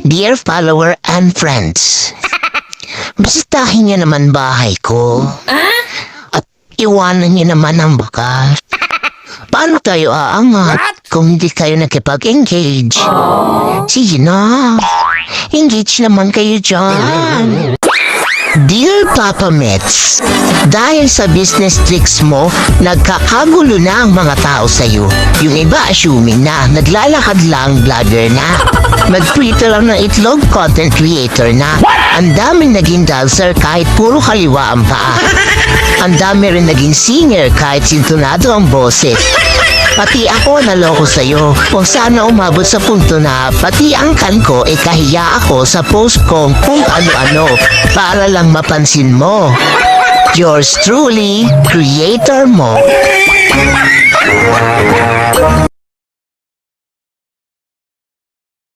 Dear follower and friends, bisitahin niyo naman bahay ko. At iwanan niyo naman ang bakas. Paano tayo aangat kung hindi kayo nakipag-engage? Sige na, engage naman kayo dyan. Dear Papa Mets, dahil sa business tricks mo, nagkakagulo na ang mga tao sa'yo. Yung iba assuming na naglalakad lang, vlogger na. Mag-Twitter lang ng itlog, content creator na. Ang daming naging dancer kahit puro kaliwa ang paa. Ang dami rin naging singer kahit sintonado ang boses. Pati ako naloko sa'yo. Kung sana umabot sa punto na pati ang kan ko kahiya ako sa post kong kung ano-ano para lang mapansin mo. Yours truly, Creator Mo.